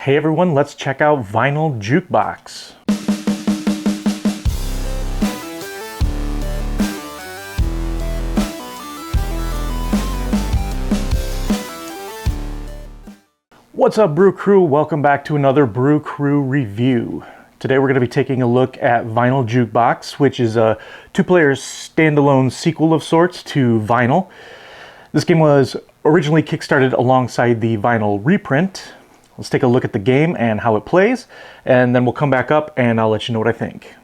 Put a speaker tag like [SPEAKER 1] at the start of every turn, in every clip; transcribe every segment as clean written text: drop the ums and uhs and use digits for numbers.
[SPEAKER 1] Hey everyone, let's check out Vinyl Jukebox. What's up, Brew Crew? Welcome back to another Brew Crew review. Today we're going to be taking a look at Vinyl Jukebox, which is a two-player standalone sequel of sorts to Vinyl. This game was originally kickstarted alongside the Vinyl reprint. Let's take a look at the game and how it plays, and then we'll come back up and I'll let you know what I think.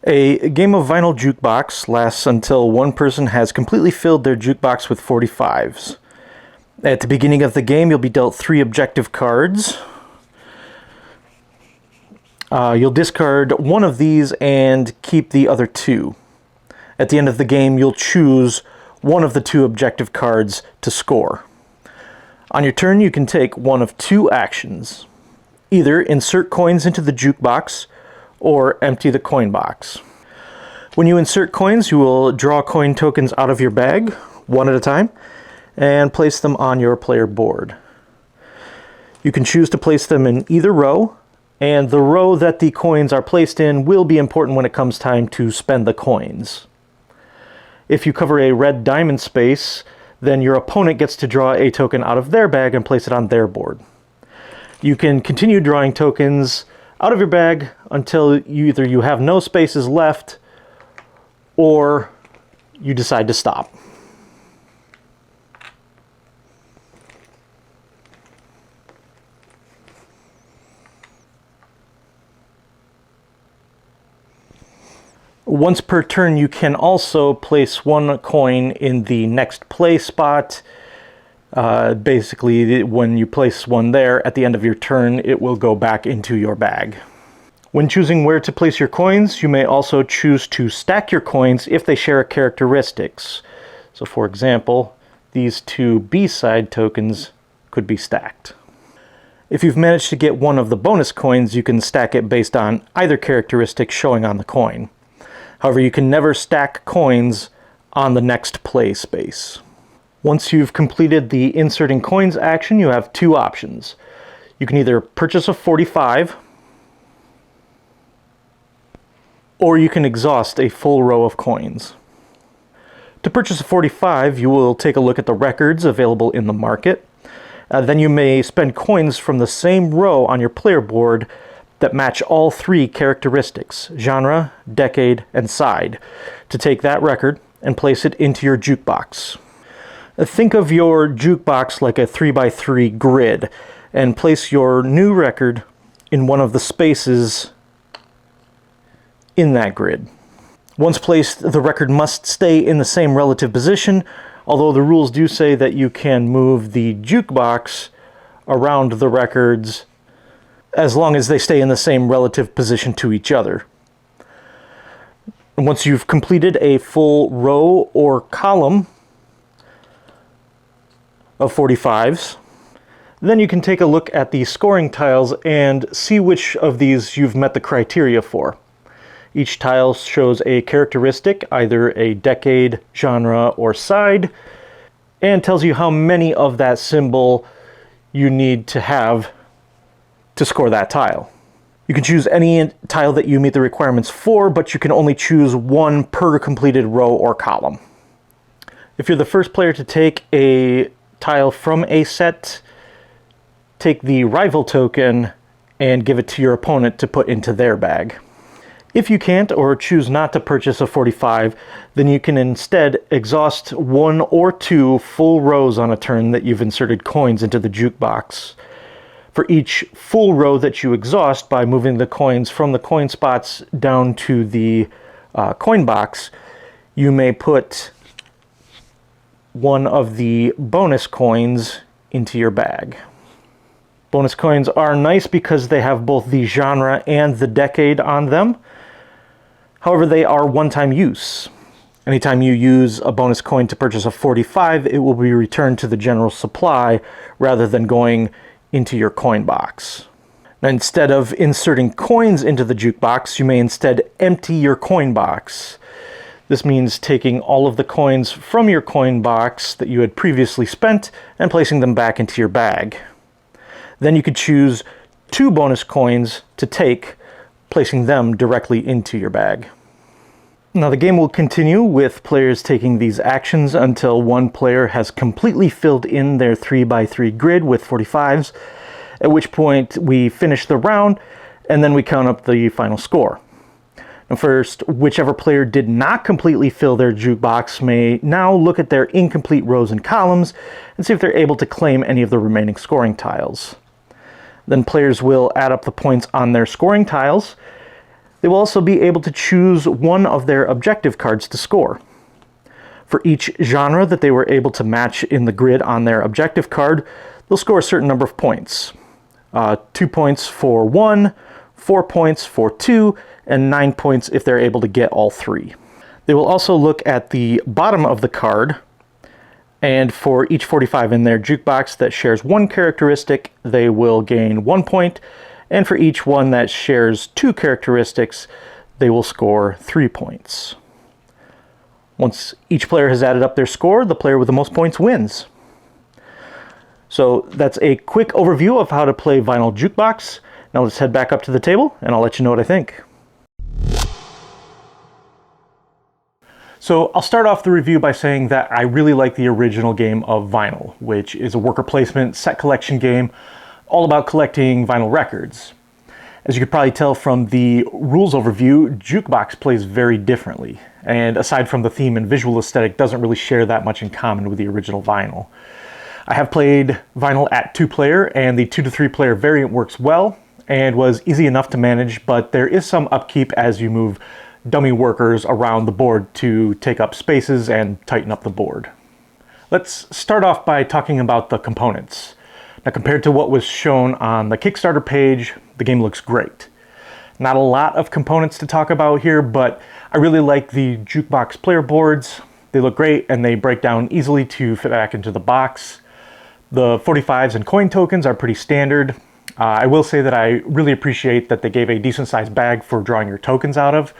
[SPEAKER 1] A game of Vinyl Jukebox lasts until one person has completely filled their jukebox with 45s. At the beginning of the game, you'll be dealt 3 objective cards. You'll discard one of these and keep the other 2. At the end of the game, you'll choose one of the 2 objective cards to score. On your turn, you can take one of 2 actions. Either insert coins into the jukebox, or empty the coin box. When you insert coins, you will draw coin tokens out of your bag, one at a time, and place them on your player board. You can choose to place them in either row, and the row that the coins are placed in will be important when it comes time to spend the coins. If you cover a red diamond space, then your opponent gets to draw a token out of their bag and place it on their board. You can continue drawing tokens out of your bag until either you have no spaces left or you decide to stop. Once per turn, you can also place one coin in the next play spot. Basically, when you place one there, at the end of your turn, it will go back into your bag. When choosing where to place your coins, you may also choose to stack your coins if they share characteristics. So for example, these 2 B-side tokens could be stacked. If you've managed to get one of the bonus coins, you can stack it based on either characteristic showing on the coin. However, you can never stack coins on the next play space. Once you've completed the inserting coins action, you have 2 options. You can either purchase a 45, or you can exhaust a full row of coins. To purchase a 45, you will take a look at the records available in the market. Then you may spend coins from the same row on your player board that match all 3 characteristics, genre, decade, and side, to take that record and place it into your jukebox. Think of your jukebox like a 3x3 grid and place your new record in one of the spaces in that grid. Once placed, the record must stay in the same relative position, although the rules do say that you can move the jukebox around the records as long as they stay in the same relative position to each other. Once you've completed a full row or column of 45s, then you can take a look at the scoring tiles and see which of these you've met the criteria for. Each tile shows a characteristic, either a decade, genre, or side, and tells you how many of that symbol you need to have to score that tile. You can choose any tile that you meet the requirements for, but you can only choose one per completed row or column. If you're the first player to take a tile from a set, take the rival token and give it to your opponent to put into their bag. If you can't or choose not to purchase a 45, then you can instead exhaust 1 or 2 full rows on a turn that you've inserted coins into the jukebox. For each full row that you exhaust by moving the coins from the coin spots down to the coin box, you may put one of the bonus coins into your bag. Bonus coins are nice because they have both the genre and the decade on them. However, they are one-time use. Anytime you use a bonus coin to purchase a 45, it will be returned to the general supply rather than going into your coin box. Now, instead of inserting coins into the jukebox, you may instead empty your coin box. This means taking all of the coins from your coin box that you had previously spent and placing them back into your bag. Then you could choose 2 bonus coins to take, placing them directly into your bag. Now the game will continue with players taking these actions until one player has completely filled in their 3x3 grid with 45s, at which point we finish the round and then we count up the final score. Now first, whichever player did not completely fill their jukebox may now look at their incomplete rows and columns and see if they're able to claim any of the remaining scoring tiles. Then players will add up the points on their scoring tiles. They will also be able to choose one of their objective cards to score. For each genre that they were able to match in the grid on their objective card, they'll score a certain number of points. 2 points for 1, 4 points for 2, and 9 points if they're able to get all 3. They will also look at the bottom of the card, and for each 45 in their jukebox that shares one characteristic, they will gain 1 point, and for each one that shares 2 characteristics, they will score 3 points. Once each player has added up their score, the player with the most points wins. So that's a quick overview of how to play Vinyl Jukebox. Now let's head back up to the table and I'll let you know what I think. So I'll start off the review by saying that I really like the original game of Vinyl, which is a worker placement set collection game all about collecting vinyl records. As you could probably tell from the rules overview, Jukebox plays very differently, and aside from the theme and visual aesthetic, doesn't really share that much in common with the original Vinyl. I have played Vinyl at 2-player, and the 2 to 3-player variant works well, and was easy enough to manage, but there is some upkeep as you move dummy workers around the board to take up spaces and tighten up the board. Let's start off by talking about the components. Now, compared to what was shown on the Kickstarter page, the game looks great. Not a lot of components to talk about here, but I really like the Jukebox player boards. They look great and they break down easily to fit back into the box. The 45s and coin tokens are pretty standard. I will say that I really appreciate that they gave a decent sized bag for drawing your tokens out of.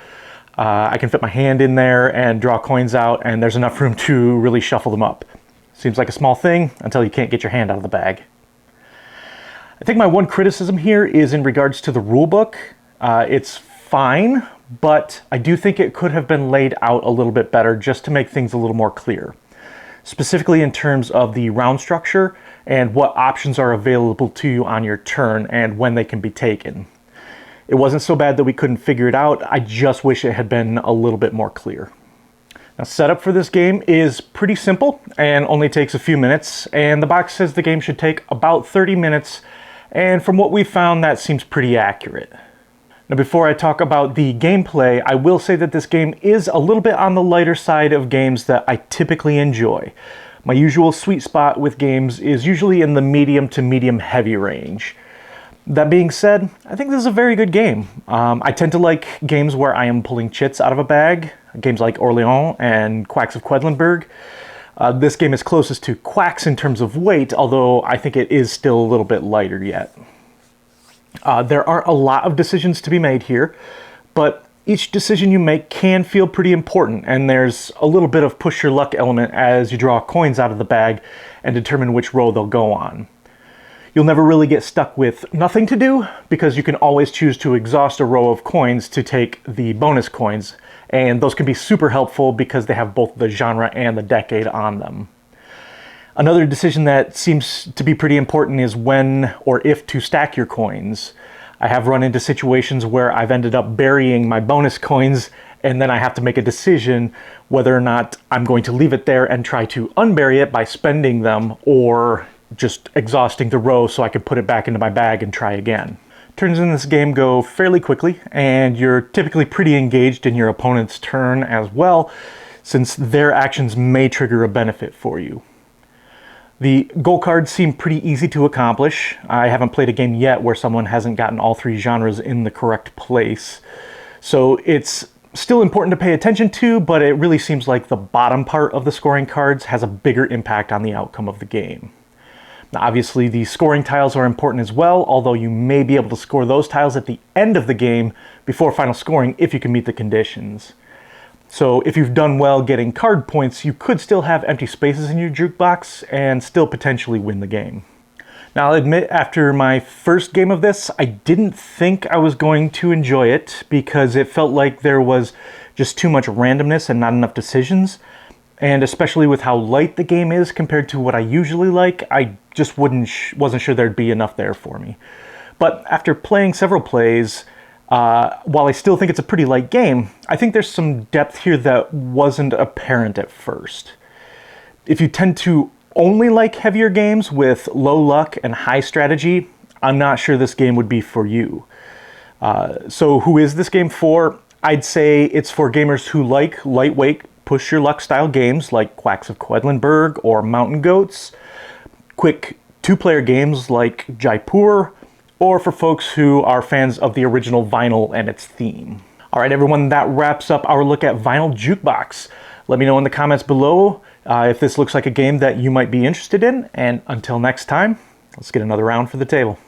[SPEAKER 1] I can fit my hand in there and draw coins out, and there's enough room to really shuffle them up. Seems like a small thing until you can't get your hand out of the bag. I think my one criticism here is in regards to the rulebook. It's fine, but I do think it could have been laid out a little bit better just to make things a little more clear. Specifically in terms of the round structure and what options are available to you on your turn and when they can be taken. It wasn't so bad that we couldn't figure it out, I just wish it had been a little bit more clear. Now, setup for this game is pretty simple and only takes a few minutes, and the box says the game should take about 30 minutes, and from what we've found, that seems pretty accurate. Now, before I talk about the gameplay, I will say that this game is a little bit on the lighter side of games that I typically enjoy. My usual sweet spot with games is usually in the medium to medium heavy range. That being said, I think this is a very good game. I tend to like games where I am pulling chits out of a bag, games like Orléans and Quacks of Quedlinburg. This game is closest to Quacks in terms of weight, although I think it is still a little bit lighter yet. There aren't a lot of decisions to be made here, but each decision you make can feel pretty important, and there's a little bit of push your luck element as you draw coins out of the bag and determine which row they'll go on. You'll never really get stuck with nothing to do because you can always choose to exhaust a row of coins to take the bonus coins, and those can be super helpful because they have both the genre and the decade on them. Another decision that seems to be pretty important is when or if to stack your coins. I have run into situations where I've ended up burying my bonus coins, and then I have to make a decision whether or not I'm going to leave it there and try to unbury it by spending them, or just exhausting the row so I can put it back into my bag and try again. Turns in this game go fairly quickly, and you're typically pretty engaged in your opponent's turn as well, since their actions may trigger a benefit for you. The goal cards seem pretty easy to accomplish. I haven't played a game yet where someone hasn't gotten all three genres in the correct place. So it's still important to pay attention to, but it really seems like the bottom part of the scoring cards has a bigger impact on the outcome of the game. Now, obviously, the scoring tiles are important as well, although you may be able to score those tiles at the end of the game before final scoring if you can meet the conditions. So if you've done well getting card points, you could still have empty spaces in your jukebox and still potentially win the game. Now, I'll admit, after my first game of this, I didn't think I was going to enjoy it because it felt like there was just too much randomness and not enough decisions. And especially with how light the game is compared to what I usually like, I just wasn't sure there'd be enough there for me. But after playing several plays, while I still think it's a pretty light game, I think there's some depth here that wasn't apparent at first. If you tend to only like heavier games with low luck and high strategy, I'm not sure this game would be for you. So who is this game for? I'd say it's for gamers who like lightweight, push your luck style games like Quacks of Quedlinburg or Mountain Goats, quick two-player games like Jaipur, or for folks who are fans of the original vinyl and its theme. All right, everyone, that wraps up our look at Vinyl Jukebox. Let me know in the comments below if this looks like a game that you might be interested in, and until next time, let's get another round for the table.